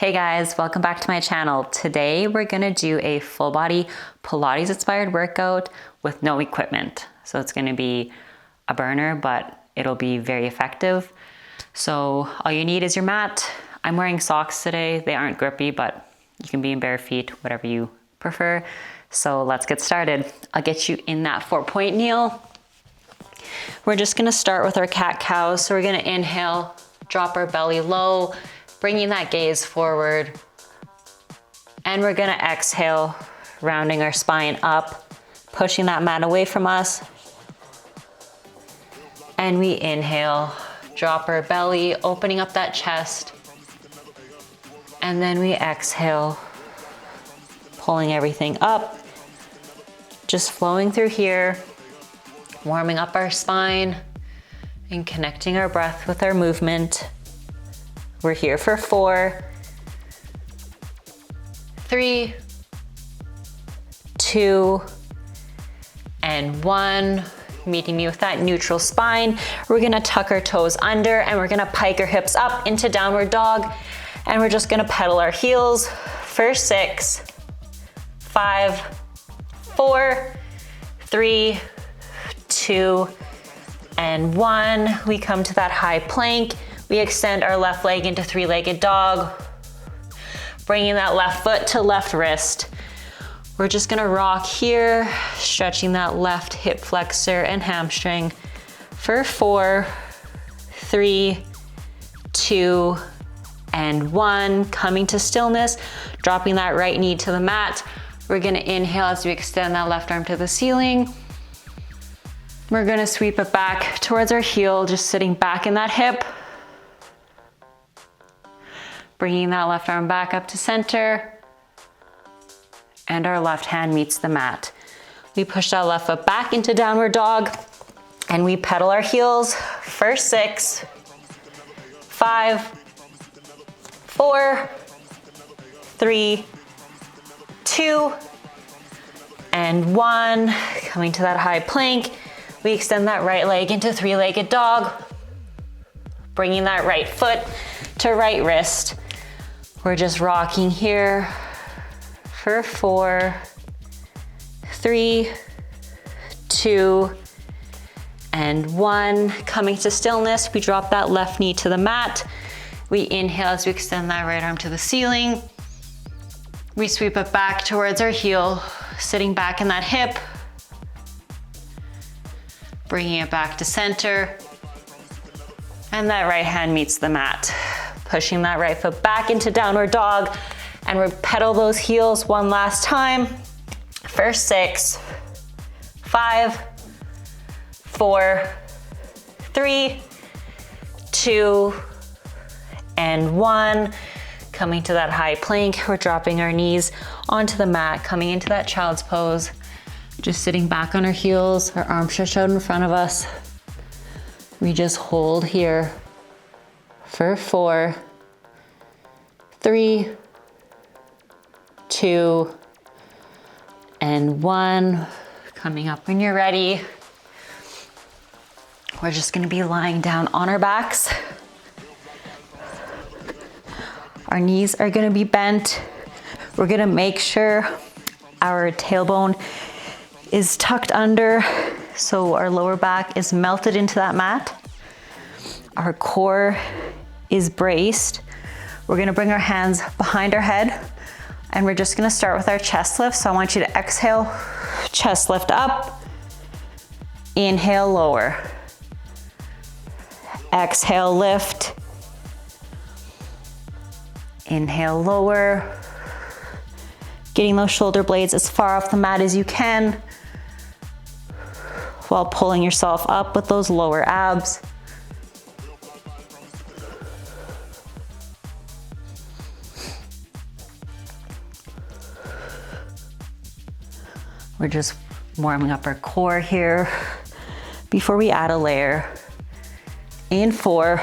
Hey guys, welcome back to my channel. Today we're gonna do a full body Pilates inspired workout with no equipment. So it's gonna be a burner, but it'll be very effective. So all you need is your mat. I'm wearing socks today. They aren't grippy, but you can be in bare feet, whatever you prefer. So let's get started. I'll get you in that 4-point kneel. We're just gonna start with our cat-cow. So we're gonna inhale, drop our belly low, bringing that gaze forward. And we're gonna exhale, rounding our spine up, pushing that mat away from us. And we inhale, drop our belly, opening up that chest. And then we exhale, pulling everything up, just flowing through here, warming up our spine and connecting our breath with our movement. We're here for 4, 3, 2, and 1. Meeting me with that neutral spine. We're gonna tuck our toes under and we're gonna pike our hips up into downward dog. And we're just gonna pedal our heels for 6, 5, 4, 3, 2, and 1. We come to that high plank. We extend our left leg into 3-legged dog, bringing that left foot to left wrist. We're just gonna rock here, stretching that left hip flexor and hamstring for 4, 3, 2, and 1. Coming to stillness, dropping that right knee to the mat. We're gonna inhale as we extend that left arm to the ceiling. We're gonna sweep it back towards our heel, just sitting back in that hip. Bringing that left arm back up to center. And our left hand meets the mat. We push that left foot back into downward dog and we pedal our heels for 6, 5, 4, 3, 2, and 1. Coming to that high plank, we extend that right leg into 3-legged dog, bringing that right foot to right wrist. We're just rocking here for 4, 3, 2, and 1. Coming to stillness, we drop that left knee to the mat. We inhale as we extend that right arm to the ceiling. We sweep it back towards our heel, sitting back in that hip. Bringing it back to center. And that right hand meets the mat. Pushing that right foot back into downward dog. And we pedal those heels one last time for 6, 5, 4, 3, 2, and 1. Coming to that high plank, we're dropping our knees onto the mat, coming into that child's pose. Just sitting back on our heels, our arms stretched out in front of us. We just hold here for 4, 3, 2, and 1. Coming up when you're ready. We're just gonna be lying down on our backs. Our knees are gonna be bent. We're gonna make sure our tailbone is tucked under so our lower back is melted into that mat. Our core is braced. We're gonna bring our hands behind our head and we're just gonna start with our chest lift. So I want you to exhale, chest lift up, inhale, lower. Exhale, lift. Inhale, lower. Getting those shoulder blades as far off the mat as you can while pulling yourself up with those lower abs. We're just warming up our core here before we add a layer. In 4,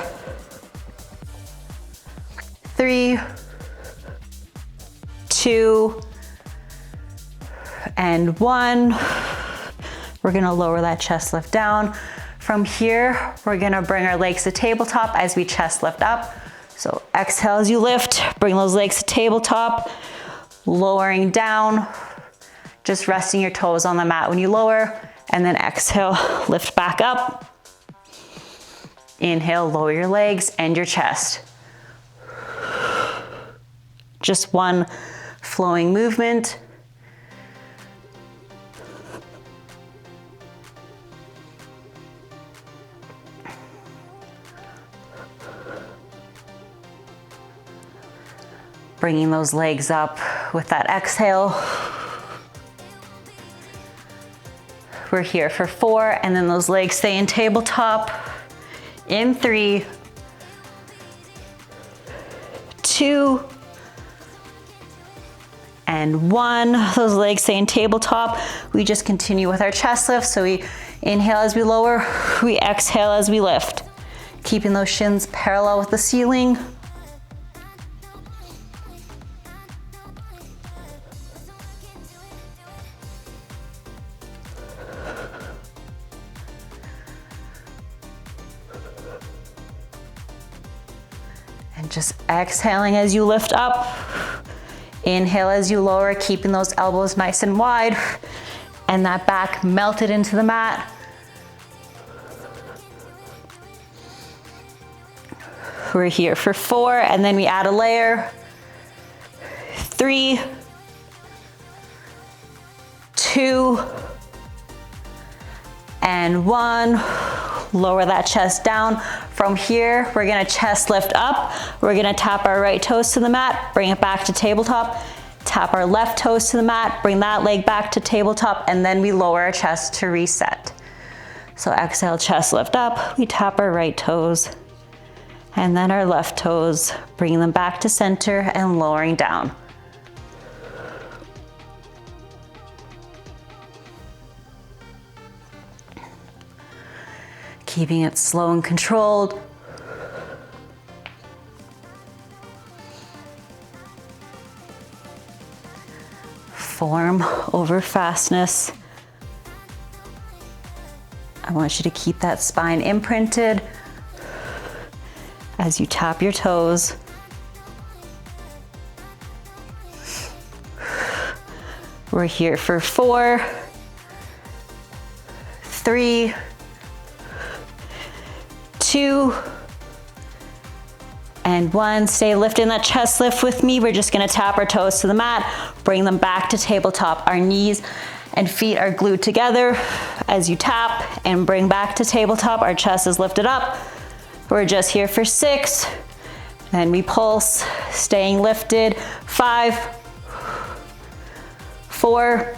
3, 2, and 1. We're gonna lower that chest lift down. From here, we're gonna bring our legs to tabletop as we chest lift up. So exhale as you lift, bring those legs to tabletop, lowering down, just resting your toes on the mat when you lower, and then exhale, lift back up. Inhale, lower your legs and your chest. Just one flowing movement. Bringing those legs up with that exhale. We're here for 4, and then those legs stay in tabletop. In 3, 2, and 1. Those legs stay in tabletop. We just continue with our chest lift. So we inhale as we lower, we exhale as we lift. Keeping those shins parallel with the ceiling. And just exhaling as you lift up. Inhale as you lower, keeping those elbows nice and wide and that back melted into the mat. We're here for 4, and then we add a layer. 3, 2, and 1. Lower that chest down. From here, we're gonna chest lift up. We're gonna tap our right toes to the mat, bring it back to tabletop. Tap our left toes to the mat, bring that leg back to tabletop, and then we lower our chest to reset. So exhale, chest lift up. We tap our right toes and then our left toes, bringing them back to center and lowering down. Keeping it slow and controlled. Form over fastness. I want you to keep that spine imprinted as you tap your toes. We're here for 4, 3, 2, and 1. Stay lifting that chest lift with me. We're just gonna tap our toes to the mat, bring them back to tabletop. Our knees and feet are glued together. As you tap and bring back to tabletop, our chest is lifted up. We're just here for 6, and we pulse, staying lifted. 5, 4,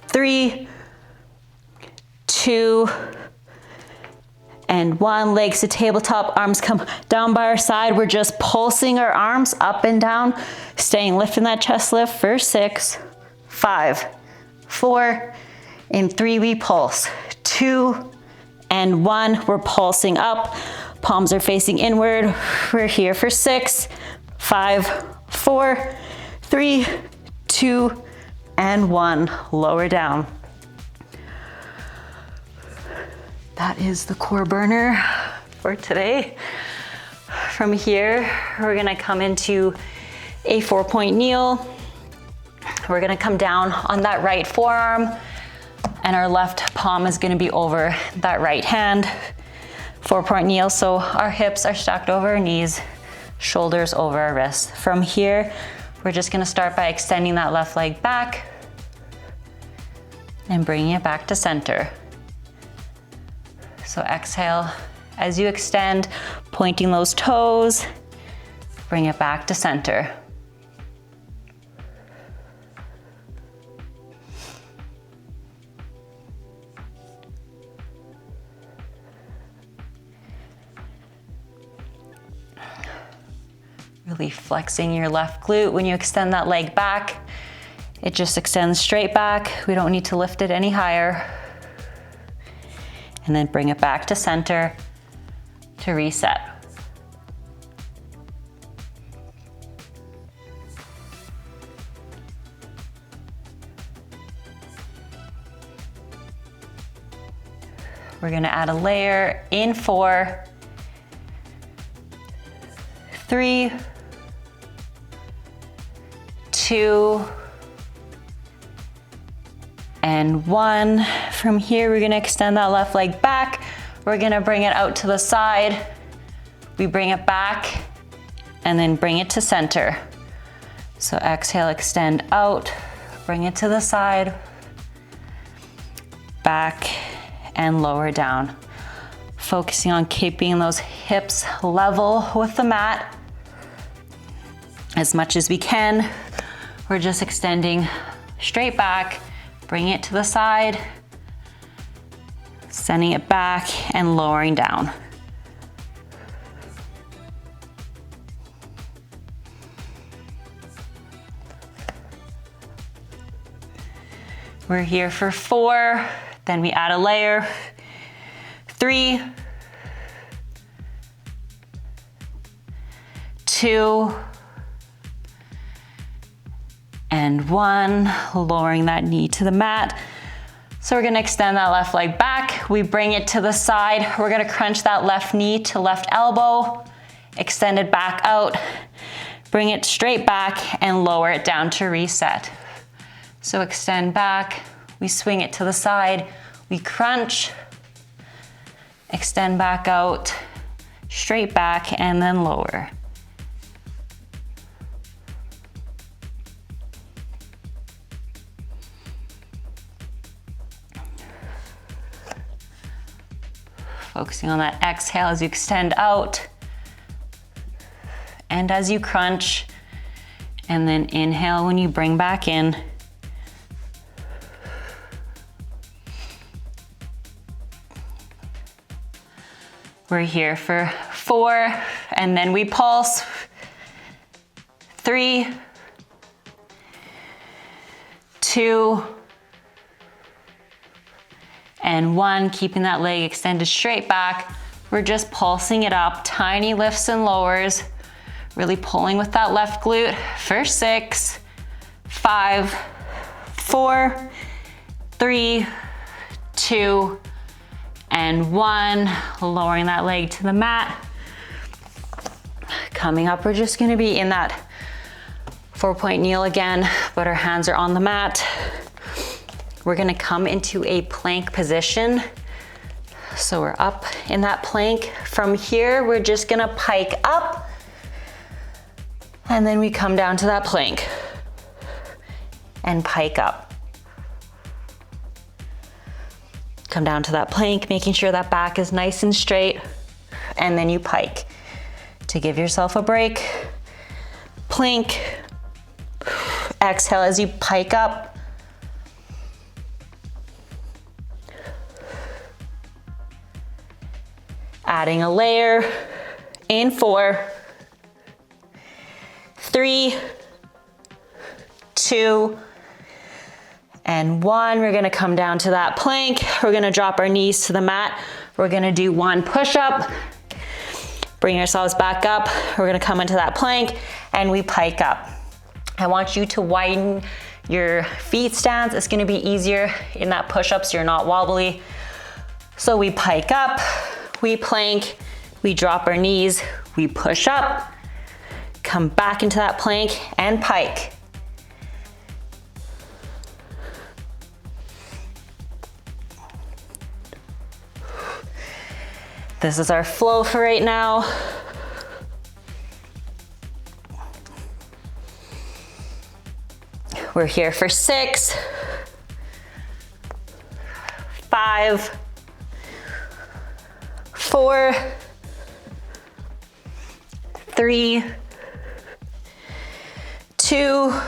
3, 2, and 1. Legs to tabletop, arms come down by our side. We're just pulsing our arms up and down, staying lifting that chest lift for 6, 5, 4, and 3, we pulse. 2, and 1, we're pulsing up. Palms are facing inward. We're here for 6, 5, 4, 3, 2, and 1. Lower down. That is the core burner for today. From here, we're gonna come into a 4-point kneel. We're gonna come down on that right forearm, and our left palm is gonna be over that right hand. 4-point kneel, so our hips are stacked over our knees, shoulders over our wrists. From here, we're just gonna start by extending that left leg back and bringing it back to center. So exhale, as you extend, pointing those toes, bring it back to center. Really flexing your left glute. When you extend that leg back, it just extends straight back. We don't need to lift it any higher. And then bring it back to center to reset. We're gonna add a layer in 4, 3, 2, and 1. From here, we're gonna extend that left leg back. We're gonna bring it out to the side. We bring it back and then bring it to center. So exhale, extend out, bring it to the side, back and lower down. Focusing on keeping those hips level with the mat as much as we can. We're just extending straight back, bring it to the side, sending it back and lowering down. We're here for 4, then we add a layer. 3, 2, and 1, lowering that knee to the mat. So we're gonna extend that left leg back. We bring it to the side. We're gonna crunch that left knee to left elbow, extend it back out, bring it straight back and lower it down to reset. So extend back, we swing it to the side, we crunch, extend back out, straight back and then lower. Focusing on that exhale as you extend out and as you crunch, and then inhale when you bring back in. We're here for 4, and then we pulse. 3, 2, and 1, keeping that leg extended straight back. We're just pulsing it up, tiny lifts and lowers, really pulling with that left glute for 6, 5, 4, 3, 2, and 1, lowering that leg to the mat. Coming up, we're just gonna be in that 4-point kneel again, but our hands are on the mat. We're gonna come into a plank position. So we're up in that plank. From here, we're just gonna pike up, and then we come down to that plank and pike up. Come down to that plank, making sure that back is nice and straight, and then you pike. To give yourself a break, plank, exhale as you pike up. Adding a layer in 4, 3, 2, and 1. We're gonna come down to that plank. We're gonna drop our knees to the mat. We're gonna do 1 push-up. Bring ourselves back up. We're gonna come into that plank and we pike up. I want you to widen your feet stance. It's gonna be easier in that push-up so you're not wobbly. So we pike up, we plank, we drop our knees, we push up, come back into that plank and pike. This is our flow for right now. We're here for 6, 5, 4, 3, 2,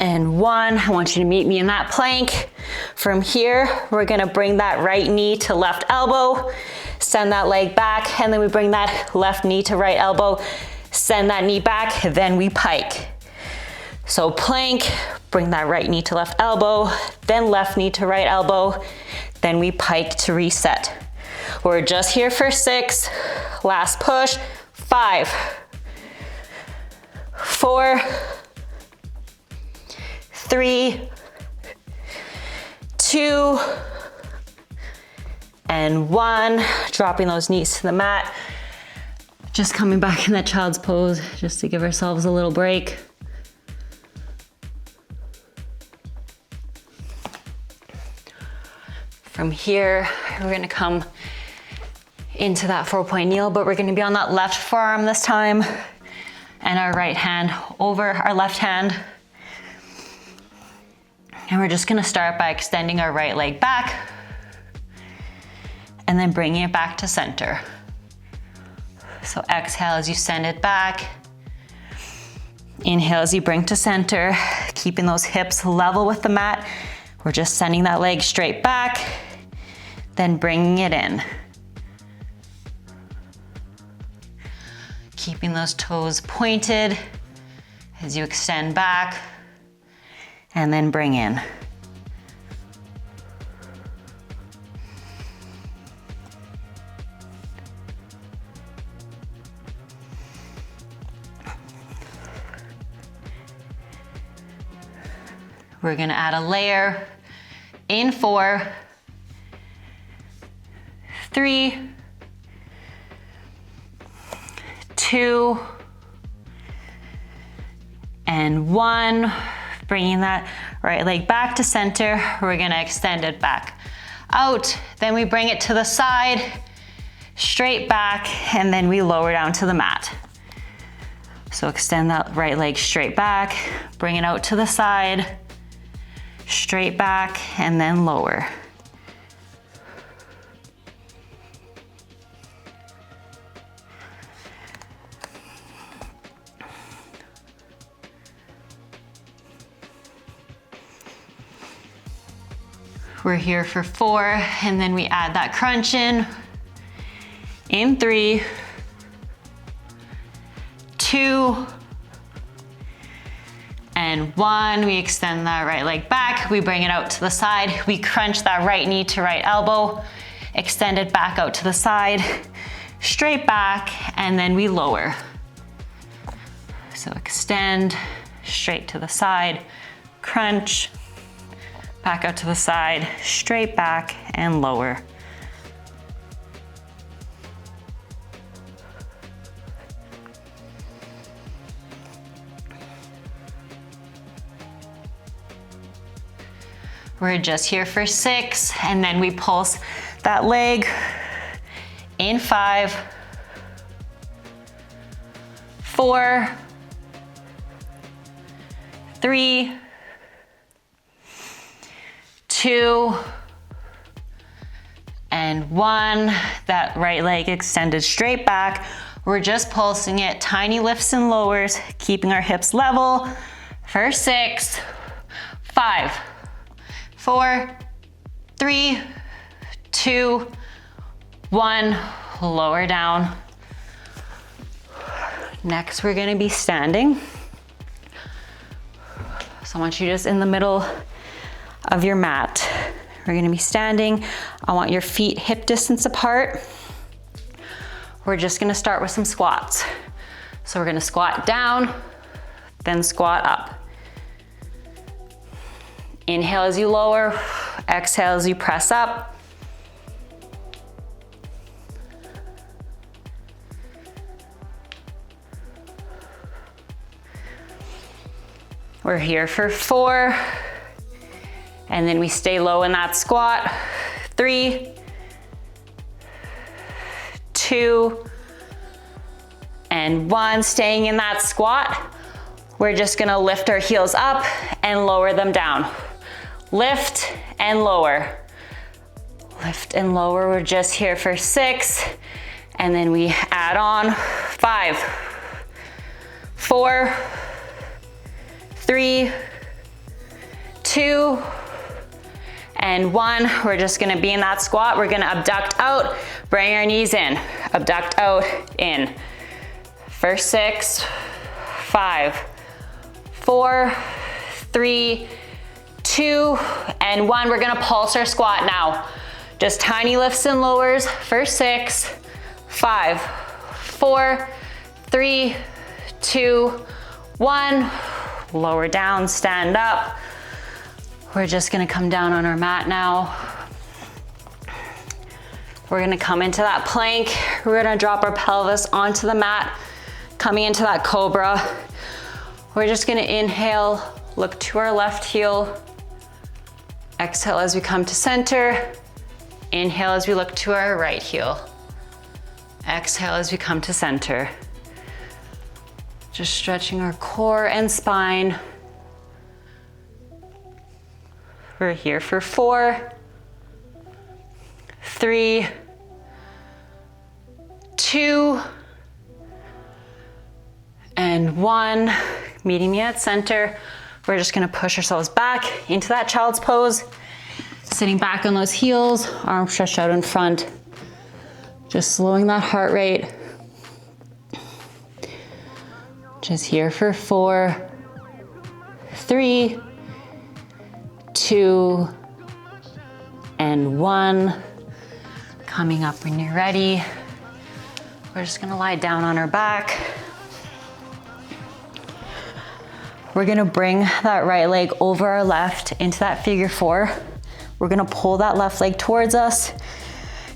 and 1. I want you to meet me in that plank. From here, we're gonna bring that right knee to left elbow, send that leg back, and then we bring that left knee to right elbow, send that knee back, then we pike. So plank, bring that right knee to left elbow, then left knee to right elbow, then we pike to reset. We're just here for 6, last push, 5, 4, 3, 2, and 1. Dropping those knees to the mat. Just coming back in that child's pose just to give ourselves a little break. From here, we're gonna come into that 4-point kneel, but we're gonna be on that left forearm this time and our right hand over our left hand. And we're just gonna start by extending our right leg back and then bringing it back to center. So exhale as you send it back. Inhale as you bring to center, keeping those hips level with the mat. We're just sending that leg straight back, then bringing it in. Keeping those toes pointed as you extend back and then bring in. We're gonna add a layer in 4, 3, 2, and 1. Bringing that right leg back to center. We're gonna extend it back out. Then we bring it to the side, straight back, and then we lower down to the mat. So extend that right leg straight back, bring it out to the side, straight back, and then lower. We're here for 4, and then we add that crunch in 3, 2, and 1. We extend that right leg back, we bring it out to the side, we crunch that right knee to right elbow, extend it back out to the side, straight back, and then we lower. So extend, straight to the side, crunch, back out to the side, straight back, and lower. We're just here for 6, and then we pulse that leg in 5, 4, 3, 2, and 1. That right leg extended straight back. We're just pulsing it, tiny lifts and lowers, keeping our hips level for 6, 5, 4, 3, 2, 1, lower down. Next, we're gonna be standing. So I want you just in the middle of your mat. We're gonna be standing. I want your feet hip distance apart. We're just gonna start with some squats. So we're gonna squat down, then squat up. Inhale as you lower, exhale as you press up. We're here for 4, and then we stay low in that squat. 3, 2, and 1. Staying in that squat. We're just gonna lift our heels up and lower them down. Lift and lower. Lift and lower. We're just here for 6, and then we add on 5, 4, 3, 2, and 1. We're just gonna be in that squat. We're gonna abduct out, bring our knees in. Abduct out, in. For 6, 5, 4, 3, 2, and 1. We're gonna pulse our squat now. Just tiny lifts and lowers for 6, 5, 4, 3, 2, 1. Lower down, stand up. We're just gonna come down on our mat now. We're gonna come into that plank. We're gonna drop our pelvis onto the mat, coming into that cobra. We're just gonna inhale, look to our left heel. Exhale as we come to center. Inhale as we look to our right heel. Exhale as we come to center. Just stretching our core and spine. We're here for 4, 3, 2, and 1. Meeting me at center. We're just gonna push ourselves back into that child's pose. Sitting back on those heels, arms stretched out in front. Just slowing that heart rate. Just here for 4, 3, 2, and 1. Coming up when you're ready. We're just gonna lie down on our back. We're gonna bring that right leg over our left into that figure 4. We're gonna pull that left leg towards us.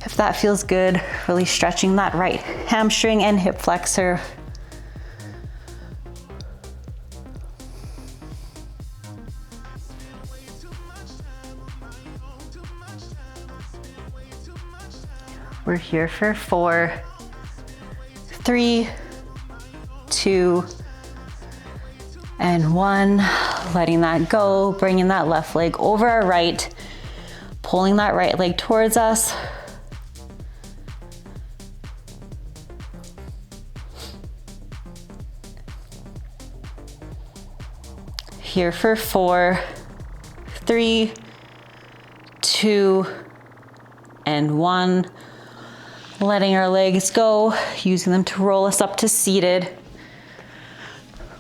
If that feels good, really stretching that right hamstring and hip flexor. We're here for 4, 3, 2, and 1. Letting that go, bringing that left leg over our right, pulling that right leg towards us. Here for 4, 3, 2, and 1. Letting our legs go, using them to roll us up to seated.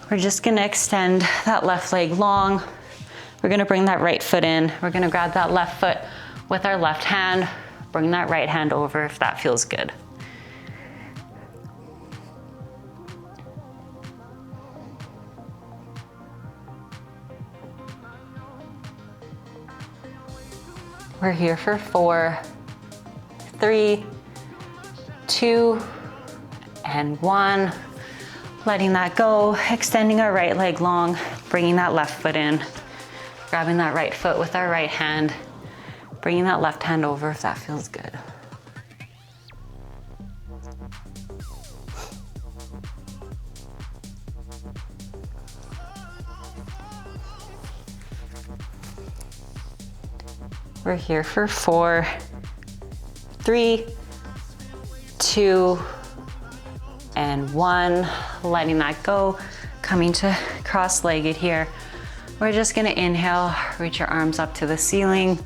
We're just gonna extend that left leg long. We're gonna bring that right foot in. We're gonna grab that left foot with our left hand, bring that right hand over if that feels good. We're here for 4, 3, 2, and 1. Letting that go, extending our right leg long, bringing that left foot in, grabbing that right foot with our right hand, bringing that left hand over if that feels good. We're here for 4, 3, 2, and 1. Letting that go, coming to cross-legged here. We're just gonna inhale, reach your arms up to the ceiling.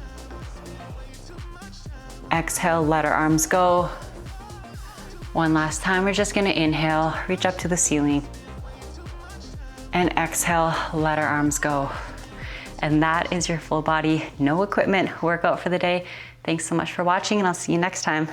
Exhale, let our arms go. One last time, we're just gonna inhale, reach up to the ceiling. And exhale, let our arms go. And that is your full body, no equipment workout for the day. Thanks so much for watching, and I'll see you next time.